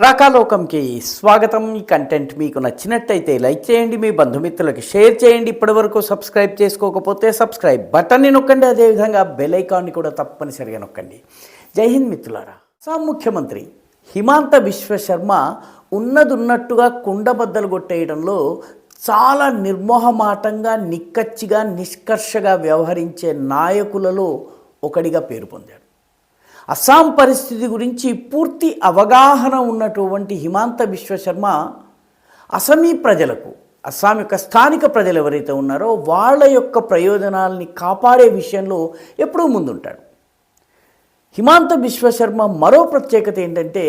రాకాలోకంకి స్వాగతం. ఈ కంటెంట్ మీకు నచ్చినట్టయితే లైక్ చేయండి, మీ బంధుమిత్రులకి షేర్ చేయండి. ఇప్పటివరకు సబ్స్క్రైబ్ చేసుకోకపోతే సబ్స్క్రైబ్ బటన్ని నొక్కండి, అదేవిధంగా బెల్ ఐకాన్ని కూడా తప్పనిసరిగా నొక్కండి. జై హింద్ మిత్రులారా. అస్సాం ముఖ్యమంత్రి హిమాంత బిశ్వ శర్మ ఉన్నట్టుగా కుండబద్దలు కొట్టేయడంలో చాలా నిర్మోహమాటంగా, నిక్కచ్చిగా, నిష్కర్షగా వ్యవహరించే నాయకులలో ఒకడిగా పేరు పొందాడు. అస్సాం పరిస్థితి గురించి పూర్తి అవగాహన ఉన్నటువంటి హిమాంత బిశ్వ శర్మ అసమీ ప్రజలకు, అస్సాం యొక్క స్థానిక ప్రజలు ఎవరైతే ఉన్నారో వాళ్ళ యొక్క ప్రయోజనాలని కాపాడే విషయంలో ఎప్పుడూ ముందుంటాడు. హిమాంత బిశ్వ శర్మ మరో ప్రత్యేకత ఏంటంటే,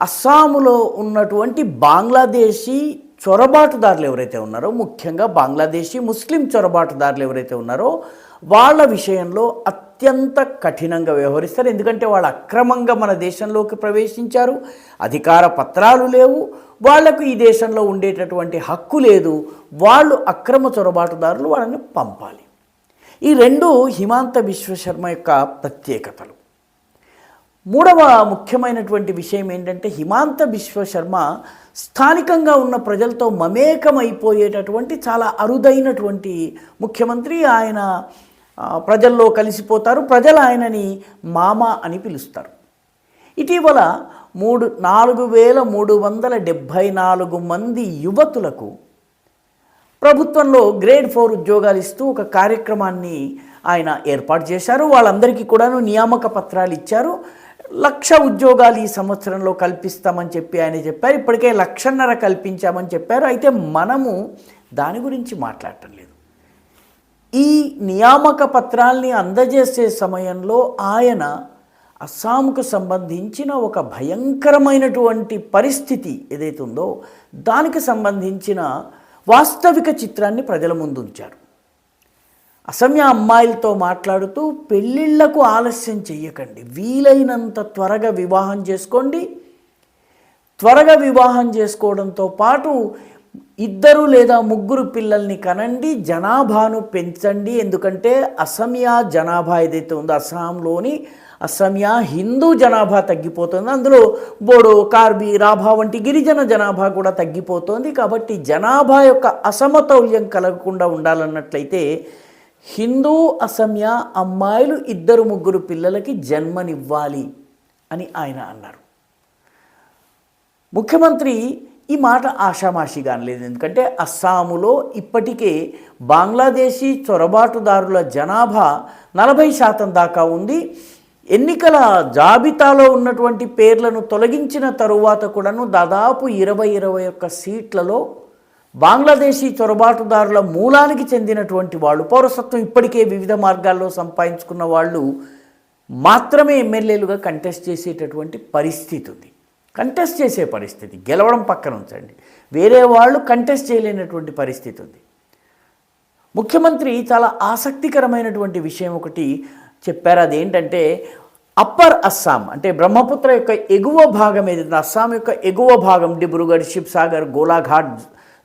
అస్సాములో ఉన్నటువంటి బంగ్లాదేశీ చొరబాటుదారులు ఎవరైతే ఉన్నారో, ముఖ్యంగా బంగ్లాదేశీ ముస్లిం చొరబాటుదారులు ఎవరైతే ఉన్నారో వాళ్ళ విషయంలో అత్యంత కఠినంగా వ్యవహరిస్తారు. ఎందుకంటే వాళ్ళు అక్రమంగా మన దేశంలోకి ప్రవేశించారు, అధికార పత్రాలు లేవు, వాళ్లకు ఈ దేశంలో ఉండేటటువంటి హక్కు లేదు, వాళ్ళు అక్రమ చొరబాటుదారులు, వాళ్ళని పంపాలి. ఈ రెండు హిమాంత బిశ్వ శర్మ యొక్క ప్రత్యేకతలు. మూడవ ముఖ్యమైనటువంటి విషయం ఏంటంటే, హిమాంత బిశ్వ శర్మ స్థానికంగా ఉన్న ప్రజలతో మమేకమైపోయేటటువంటి చాలా అరుదైనటువంటి ముఖ్యమంత్రి. ఆయన ప్రజల్లో కలిసిపోతారు, ప్రజలు ఆయనని మామ అని పిలుస్తారు. ఇటీవల 4,374 మంది యువతులకు ప్రభుత్వంలో గ్రేడ్ 4 ఉద్యోగాలు ఇస్తూ ఒక కార్యక్రమాన్ని ఆయన ఏర్పాటు చేశారు. వాళ్ళందరికీ కూడాను నియామక పత్రాలు ఇచ్చారు. 1,00,000 ఉద్యోగాలు ఈ సంవత్సరంలో కల్పిస్తామని చెప్పి ఆయన చెప్పారు. ఇప్పటికే 1,50,000 కల్పించామని చెప్పారు. అయితే మనము దాని గురించి మాట్లాడటం లేదు. ఈ నియామక పత్రాల్ని అందజేసే సమయంలో ఆయన అస్సాంకు సంబంధించిన ఒక భయంకరమైనటువంటి పరిస్థితి ఏదైతే ఉందో దానికి సంబంధించిన వాస్తవిక చిత్రాన్ని ప్రజల ముందు ఉంచారు. అసమ్య అమ్మాయిలతో మాట్లాడుతూ, పెళ్ళిళ్లకు ఆలస్యం చెయ్యకండి, వీలైనంత త్వరగా వివాహం చేసుకోండి, త్వరగా వివాహం చేసుకోవడంతో పాటు 2 లేదా 3 పిల్లల్ని కనండి, జనాభాను పెంచండి. ఎందుకంటే అసమియా జనాభా ఏదైతే ఉందో, అస్సాంలోని అసమియా హిందూ జనాభా తగ్గిపోతుంది, అందులో బోడో, కార్బీ, రాభా వంటి గిరిజన జనాభా కూడా తగ్గిపోతుంది. కాబట్టి జనాభా యొక్క అసమతౌల్యం కలగకుండా ఉండాలన్నట్లయితే హిందూ అసమియా అమ్మాయిలు 2-3 పిల్లలకి జన్మనివ్వాలి అని ఆయన అన్నారు. ముఖ్యమంత్రి ఈ మాట ఆషామాషిగా అనలేదు. ఎందుకంటే అస్సాములో ఇప్పటికే బంగ్లాదేశీ చొరబాటుదారుల జనాభా 40% దాకా ఉంది. ఎన్నికల జాబితాలో ఉన్నటువంటి పేర్లను తొలగించిన తరువాత కూడాను దాదాపు 20-21 సీట్లలో బంగ్లాదేశీ చొరబాటుదారుల మూలానికి చెందినటువంటి వాళ్ళు, పౌరసత్వం ఇప్పటికే వివిధ మార్గాల్లో సంపాదించుకున్న వాళ్ళు మాత్రమే ఎమ్మెల్యేలుగా కంటెస్ట్ చేసేటటువంటి పరిస్థితి ఉంది. కంటెస్ట్ చేసే పరిస్థితి, గెలవడం పక్కన ఉంచండి, వేరే వాళ్ళు కంటెస్ట్ చేయలేనటువంటి పరిస్థితి ఉంది. ముఖ్యమంత్రి చాలా ఆసక్తికరమైనటువంటి విషయం ఒకటి చెప్పారు. అదేంటంటే, అప్పర్ అస్సాం అంటే బ్రహ్మపుత్ర యొక్క ఎగువ భాగం ఏదైతే, అస్సాం యొక్క ఎగువ భాగం డిబ్రూగఢ్, శిబ్సాగర్, గోలాఘాట్,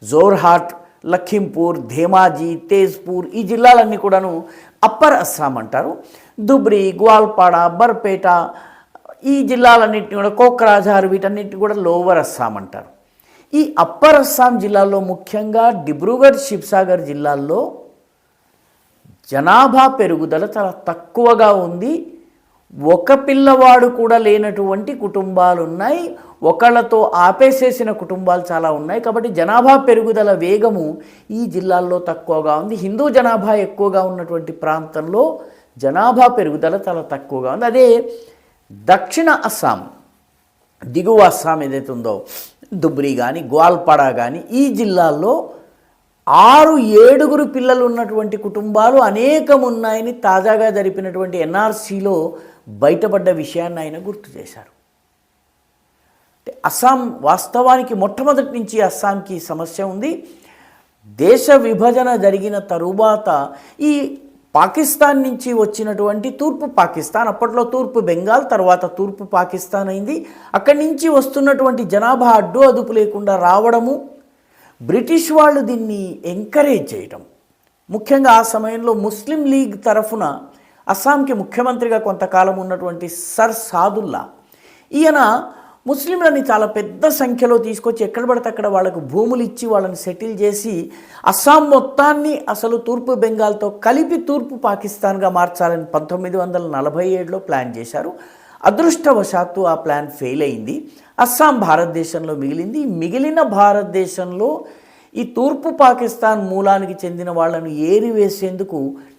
జోర్హాట్, లఖింపూర్, ధేమాజీ, తేజ్పూర్, ఈ జిల్లాలన్నీ కూడాను అప్పర్ అస్సాం అంటారు. ధుబ్రీ, గ్వాల్పాడ, బర్పేట, ఈ జిల్లాలన్నింటినీ కూడా, కోక్రాఝార్, వీటన్నిటిని కూడా లోవర్ అస్సాం అంటారు. ఈ అప్పర్ అస్సాం జిల్లాల్లో ముఖ్యంగా డిబ్రూగఢ్, శిబ్సాగర్ జిల్లాల్లో జనాభా పెరుగుదల చాలా తక్కువగా ఉంది. ఒక పిల్లవాడు కూడా లేనటువంటి కుటుంబాలు ఉన్నాయి, ఒకళ్ళతో ఆపేసేసిన కుటుంబాలు చాలా ఉన్నాయి. కాబట్టి జనాభా పెరుగుదల వేగము ఈ జిల్లాల్లో తక్కువగా ఉంది. హిందూ జనాభా ఎక్కువగా ఉన్నటువంటి ప్రాంతంలో జనాభా పెరుగుదల చాలా తక్కువగా ఉంది. అదే దక్షిణ అస్సాం, దిగువ అస్సాం ఏదైతే ఉందో, ధుబ్రీ కానీ, గ్వాల్పాడ కానీ, ఈ జిల్లాల్లో 6-7 పిల్లలు ఉన్నటువంటి కుటుంబాలు అనేకం ఉన్నాయని తాజాగా జరిపినటువంటి ఎన్ఆర్సీలో బయటపడ్డ విషయాన్ని ఆయన గుర్తు చేశారు. అస్సాం వాస్తవానికి మొట్టమొదటి నుంచి అస్సాంకి సమస్య ఉంది. దేశ విభజన జరిగిన తరువాత ఈ పాకిస్తాన్ నుంచి వచ్చినటువంటి తూర్పు పాకిస్తాన్, అప్పట్లో తూర్పు బెంగాల్, తర్వాత తూర్పు పాకిస్తాన్ అయింది. అక్కడి నుంచి వస్తున్నటువంటి జనాభా అడ్డు అదుపు లేకుండా రావడము, బ్రిటిష్ వాళ్ళు దీన్ని ఎంకరేజ్ చేయటం, ముఖ్యంగా ఆ సమయంలో ముస్లిం లీగ్ తరఫున అస్సాంకి ముఖ్యమంత్రిగా కొంతకాలం ఉన్నటువంటి సర్ సాదుల్లా, ఈయన ముస్లింలని చాలా పెద్ద సంఖ్యలో తీసుకొచ్చి ఎక్కడ పడితే అక్కడ వాళ్ళకు భూములు ఇచ్చి వాళ్ళని సెటిల్ చేసి అస్సాం మొత్తాన్ని అసలు తూర్పు బెంగాల్తో కలిపి తూర్పు పాకిస్తాన్గా మార్చాలని 1947లో ప్లాన్ చేశారు. అదృష్టవశాత్తు ఆ ప్లాన్ ఫెయిల్ అయింది. అస్సాం భారతదేశంలో మిగిలింది. మిగిలిన భారతదేశంలో ఈ తూర్పు పాకిస్తాన్ మూలానికి చెందిన వాళ్ళను ఏరివేసేందుకు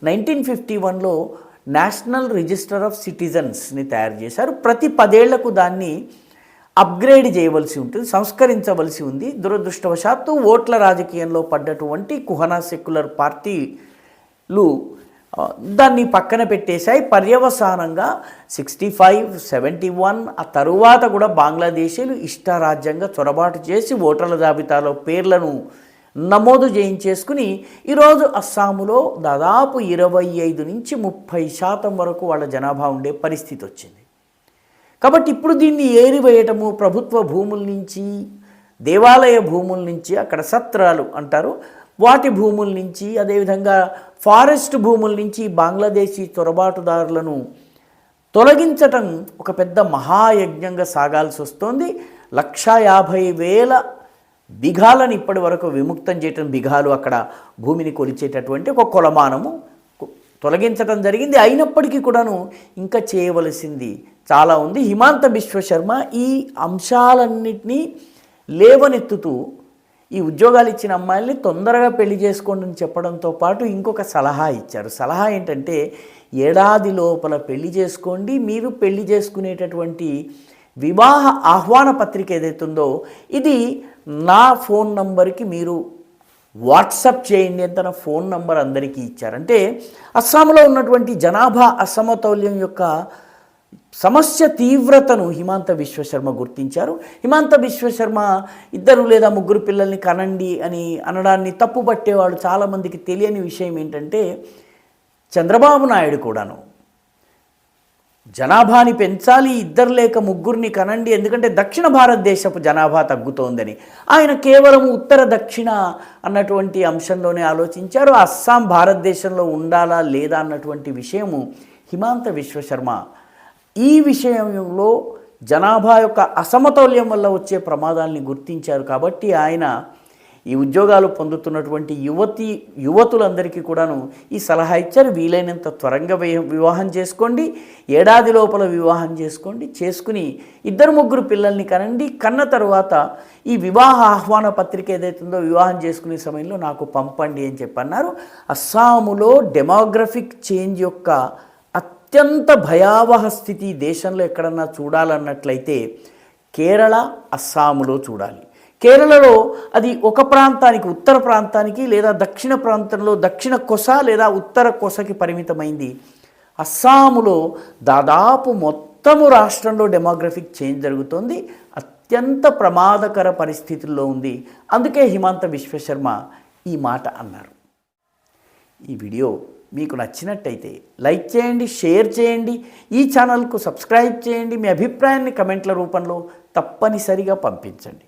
1951లో నేషనల్ రిజిస్టర్ ఆఫ్ సిటిజన్స్ని తయారు చేశారు. ప్రతి 10 ఏళ్లకు దాన్ని అప్గ్రేడ్ చేయవలసి ఉంటుంది, సంస్కరించవలసి ఉంది. దురదృష్టవశాత్తు ఓట్ల రాజకీయంలో పడ్డటువంటి కుహనా సెక్యులర్ పార్టీలు దాన్ని పక్కన పెట్టేశాయి. పర్యవసానంగా 65, 71 ఆ తరువాత కూడా బంగ్లాదేశీలు ఇష్టారాజ్యంగా చొరబాటు చేసి ఓటర్ల జాబితాలో పేర్లను నమోదు చేయించేసుకుని ఈరోజు అస్సాములో దాదాపు 25 నుంచి 30% వరకు వాళ్ళ జనాభా ఉండే పరిస్థితి వచ్చింది. కాబట్టి ఇప్పుడు దీన్ని ఏరివేయటము, ప్రభుత్వ భూముల నుంచి, దేవాలయ భూముల నుంచి, అక్కడ సత్రాలు అంటారు వాటి భూముల నుంచి, అదేవిధంగా ఫారెస్ట్ భూముల నుంచి బంగ్లాదేశీ చొరబాటుదారులను తొలగించటం ఒక పెద్ద మహాయజ్ఞంగా సాగాల్సి వస్తోంది. 150,000 బిఘాలను ఇప్పటి వరకు విముక్తం చేయటం, బిఘాలు అక్కడ భూమిని కొలిచేటటువంటి ఒక కొలమానము తొలగించడం జరిగింది. అయినప్పటికీ కూడాను ఇంకా చేయవలసింది చాలా ఉంది. హిమాంత బిశ్వ శర్మ ఈ అంశాలన్నింటినీ లేవనెత్తుతూ ఈ ఉద్యోగాలు ఇచ్చిన అమ్మాయిల్ని తొందరగా పెళ్లి చేసుకోండి అని చెప్పడంతో పాటు ఇంకొక సలహా ఇచ్చారు. సలహా ఏంటంటే ఏడాది లోపల పెళ్లి చేసుకోండి. మీరు పెళ్లి చేసుకునేటటువంటి వివాహ ఆహ్వాన పత్రిక ఏదైతుందో ఇది నా ఫోన్ నంబర్కి మీరు వాట్సాప్ చేయండి అని తన ఫోన్ నంబర్ అందరికీ ఇచ్చారంటే అస్సాంలో ఉన్నటువంటి జనాభా అసమతౌల్యం యొక్క సమస్య తీవ్రతను హిమాంత బిశ్వశర్మ గుర్తించారు. హిమాంత బిశ్వశర్మ 2 లేదా 3 పిల్లల్ని కనండి అని అనడాన్ని తప్పుపట్టేవాళ్ళు చాలామందికి తెలియని విషయం ఏంటంటే చంద్రబాబు నాయుడు కూడాను జనాభాని పెంచాలి, 2 లేక 3 కనండి, ఎందుకంటే దక్షిణ భారతదేశపు జనాభా తగ్గుతోందని ఆయన కేవలం ఉత్తర దక్షిణ అన్నటువంటి అంశంలోనే ఆలోచించారు. అస్సాం భారతదేశంలో ఉండాలా లేదా అన్నటువంటి విషయము హిమాంత బిశ్వశర్మ ఈ విషయంలో జనాభా యొక్క అసమతౌల్యం వల్ల వచ్చే ప్రమాదాలని గుర్తించారు. కాబట్టి ఆయన ఈ ఉద్యోగాలు పొందుతున్నటువంటి యువతులందరికీ కూడాను ఈ సలహా ఇచ్చారు. వీలైనంత త్వరగా వివాహం చేసుకోండి, ఏడాది లోపల వివాహం చేసుకోండి, చేసుకుని 2-3 పిల్లల్ని కనండి. కన్న తర్వాత ఈ వివాహ ఆహ్వాన పత్రిక ఏదైతుందో వివాహం చేసుకునే సమయంలో నాకు పంపండి అని చెప్పన్నారు. అస్సాములో డెమోగ్రఫిక్ చేంజ్ యొక్క అత్యంత భయావహ స్థితి దేశంలో ఎక్కడన్నా చూడాలన్నట్లయితే కేరళ, అస్సాములో చూడాలి. కేరళలో అది ఒక ప్రాంతానికి, ఉత్తర ప్రాంతానికి లేదా దక్షిణ ప్రాంతంలో దక్షిణ కొస లేదా ఉత్తర కొసకి పరిమితమైంది. అస్సాములో దాదాపు మొత్తము రాష్ట్రంలో డెమోగ్రఫిక్ చేంజ్ జరుగుతోంది. అత్యంత ప్రమాదకర పరిస్థితుల్లో ఉంది. అందుకే హిమాంత బిశ్వశర్మ ఈ మాట అన్నారు. ఈ వీడియో మీకు నచ్చినట్టయితే లైక్ చేయండి, షేర్ చేయండి, ఈ ఛానల్కు సబ్స్క్రైబ్ చేయండి. మీ అభిప్రాయాన్ని కమెంట్ల రూపంలో తప్పనిసరిగా పంపించండి.